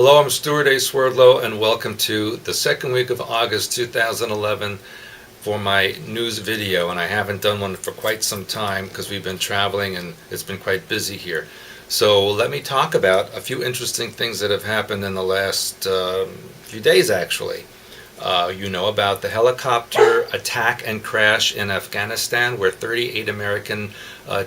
Hello, I'm Stewart A. Swerdlow, and welcome to the second week of August 2011 for my news video. And I haven't done one for quite some time because we've been traveling and it's been quite busy here. So let me talk about a few interesting things that have happened in the last few days, actually. You know about the helicopter attack and crash in Afghanistan where 38 American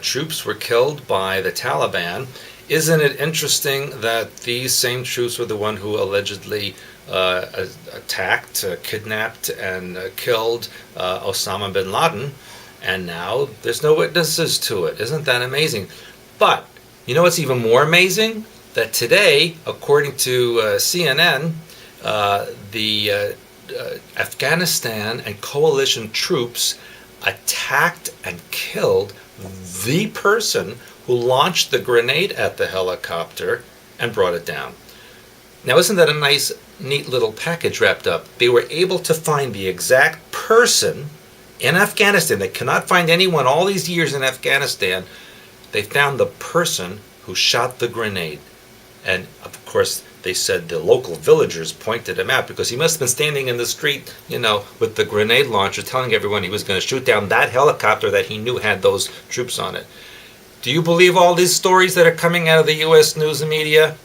troops were killed by the Taliban. Isn't it interesting that these same troops were the one who allegedly attacked, kidnapped, and killed Osama bin Laden, and now there's no witnesses to it? Isn't that amazing? But you know what's even more amazing? That today, according to CNN, the Afghanistan and coalition troops attacked and killed the person who launched the grenade at the helicopter and brought it down. Now, isn't that a nice, neat little package wrapped up? They were able to find the exact person in Afghanistan. They cannot find anyone all these years in Afghanistan. They found the person who shot the grenade. And, of course, they said the local villagers pointed him out because he must have been standing in the street, with the grenade launcher telling everyone he was going to shoot down that helicopter that he knew had those troops on it. Do you believe all these stories that are coming out of the U.S. news and media?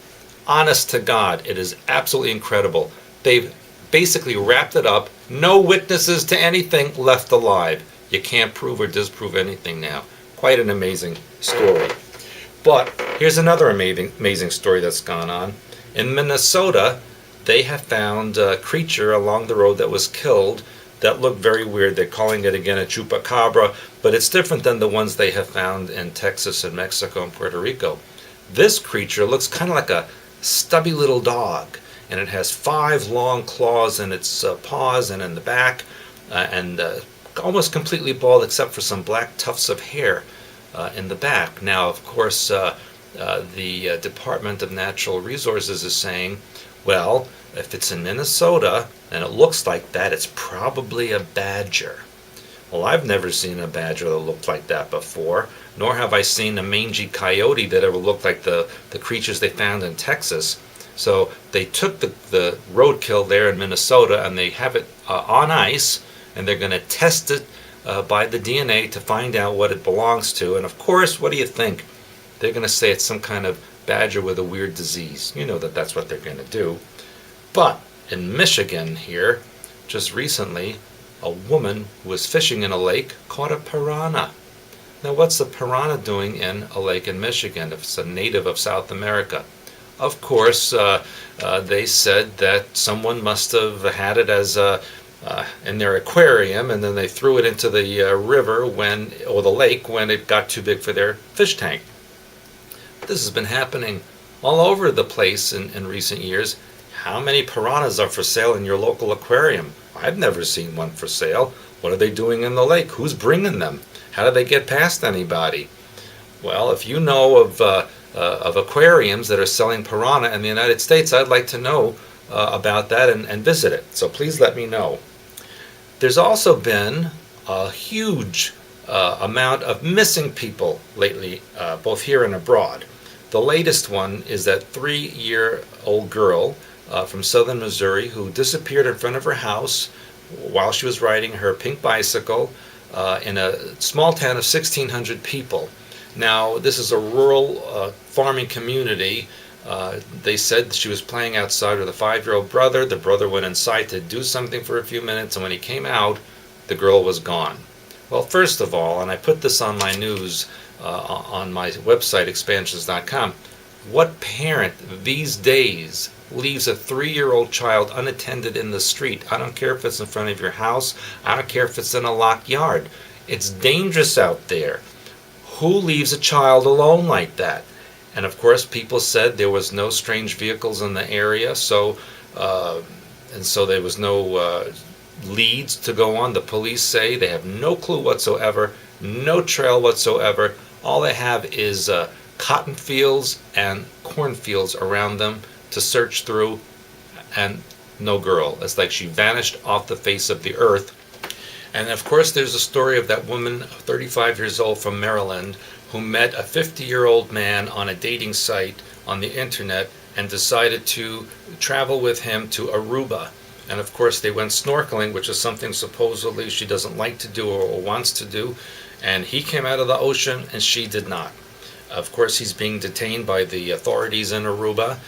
Honest to God, it is absolutely incredible. They've basically wrapped it up. No witnesses to anything left alive. You can't prove or disprove anything now. Quite an amazing story. But here's another amazing story that's gone on. In Minnesota, they have found a creature along the road that was killed that looked very weird. They're calling it again a chupacabra, but it's different than the ones they have found in Texas and Mexico and Puerto Rico. This creature looks kind of like a stubby little dog, and it has 5 long claws in its paws and in the back, and almost completely bald except for some black tufts of hair in the back. Now, of course, the Department of Natural Resources is saying, well, if it's in Minnesota and it looks like that, it's probably a badger. Well, I've never seen a badger that looked like that before, nor have I seen a mangy coyote that ever looked like the creatures they found in Texas. So they took the roadkill there in Minnesota and they have it on ice, and they're going to test it by the DNA to find out what it belongs to. And of course, what do you think? They're going to say it's some kind of badger with a weird disease. You know that's what they're going to do. But in Michigan here, just recently, a woman who was fishing in a lake caught a piranha. Now, what's a piranha doing in a lake in Michigan if it's a native of South America? Of course, they said that someone must have had it as in their aquarium, and then they threw it into the river or the lake when it got too big for their fish tank. This has been happening all over the place in recent years. How many piranhas are for sale in your local aquarium? I've never seen one for sale. What are they doing in the lake? Who's bringing them? How do they get past anybody? Well, if you know of aquariums that are selling piranha in the United States, I'd like to know about that and visit it. So please let me know. There's also been a huge amount of missing people lately, both here and abroad. The latest one is that 3-year-old girl from southern Missouri who disappeared in front of her house while she was riding her pink bicycle in a small town of 1,600 people. Now, this is a rural farming community. They said she was playing outside with a 5-year-old brother. The brother went inside to do something for a few minutes, and when he came out, the girl was gone. Well, first of all, and I put this on my news on my website, expansions.com, what parent these days leaves a 3-year-old child unattended in the street? I don't care if it's in front of your house. I don't care if it's in a locked yard. It's dangerous out there. Who leaves a child alone like that? And of course, people said there was no strange vehicles in the area, so there was no leads to go on. The police say they have no clue whatsoever, no trail whatsoever. All they have is cotton fields and cornfields around them to search through, and no girl. It's like she vanished off the face of the earth. And of course, there's a story of that woman, 35 years old from Maryland, who met a 50-year-old man on a dating site on the internet and decided to travel with him to Aruba. And of course they went snorkeling, which is something supposedly she doesn't like to do or wants to do. And he came out of the ocean and she did not. Of course he's being detained by the authorities in Aruba,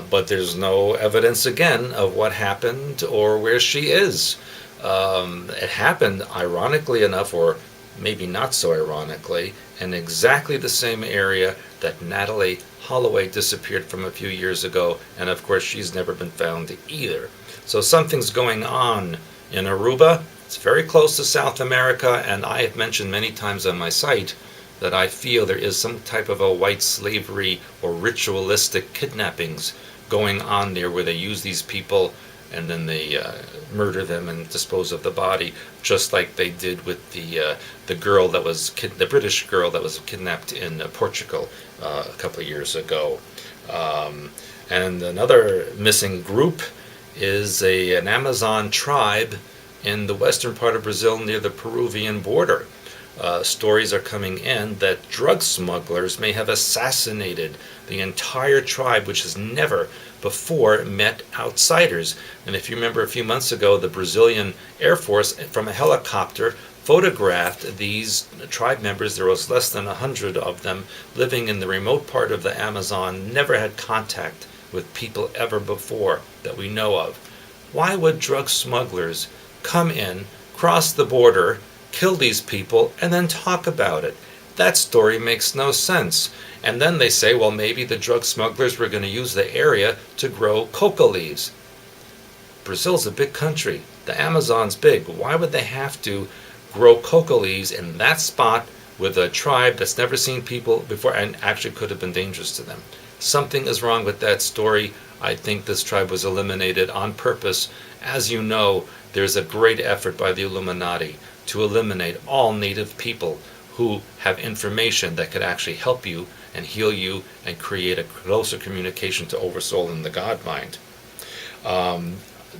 but there's no evidence again of what happened or where she is. It happened, ironically enough, or maybe not so ironically, in exactly the same area that Natalie Holloway disappeared from a few years ago, and of course she's never been found either. So something's going on in Aruba. It's very close to South America, and I have mentioned many times on my site that I feel there is some type of a white slavery or ritualistic kidnappings going on there, where they use these people and then they murder them and dispose of the body, just like they did with the girl that was the British girl that was kidnapped in Portugal a couple of years ago. And another missing group is an Amazon tribe in the western part of Brazil near the Peruvian border. Stories are coming in that drug smugglers may have assassinated the entire tribe, which has never before met outsiders. And if you remember a few months ago, the Brazilian Air Force from a helicopter photographed these tribe members. There was less than 100 of them living in the remote part of the Amazon, never had contact with people ever before that we know of. Why would drug smugglers come in, cross the border, kill these people, and then talk about it? That story makes no sense. And then they say, well, maybe the drug smugglers were going to use the area to grow coca leaves. Brazil's a big country. The Amazon's big. Why would they have to grow coca leaves in that spot with a tribe that's never seen people before and actually could have been dangerous to them? Something is wrong with that story. I think this tribe was eliminated on purpose. As you know, there's a great effort by the Illuminati to eliminate all native people who have information that could actually help you and heal you and create a closer communication to Oversoul and the God mind.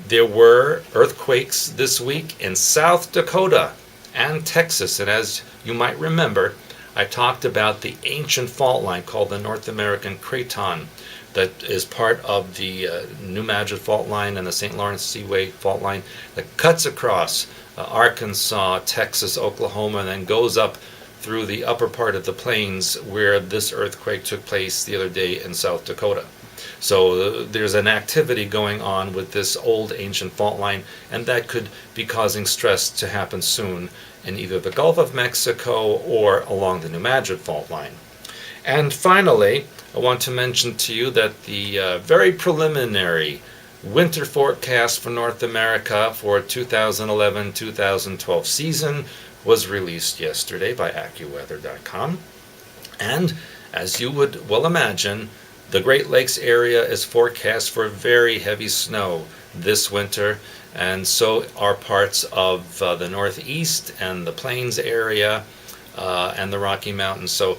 There were earthquakes this week in South Dakota and Texas, and as you might remember, I talked about the ancient fault line called the North American Craton that is part of the New Madrid fault line and the St. Lawrence Seaway fault line that cuts across Arkansas, Texas, Oklahoma, and then goes up through the upper part of the plains where this earthquake took place the other day in South Dakota. So there's an activity going on with this old ancient fault line, and that could be causing stress to happen soon in either the Gulf of Mexico or along the New Madrid fault line. And finally, I want to mention to you that the very preliminary winter forecast for North America for 2011-2012 season was released yesterday by AccuWeather.com. And as you would well imagine, the Great Lakes area is forecast for very heavy snow this winter, and so are parts of the Northeast and the Plains area and the Rocky Mountains. So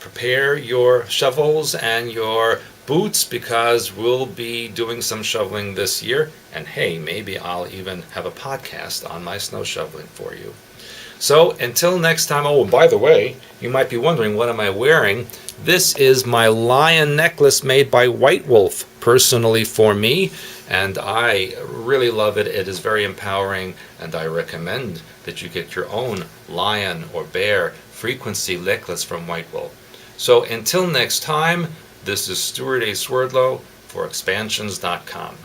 prepare your shovels and your boots, because we'll be doing some shoveling this year. And hey, maybe I'll even have a podcast on my snow shoveling for you. So until next time, oh, by the way, you might be wondering, what am I wearing? This is my lion necklace made by White Wolf, personally for me, and I really love it. It is very empowering, and I recommend that you get your own lion or bear frequency necklace from White Wolf. So until next time, this is Stewart A. Swerdlow for Expansions.com.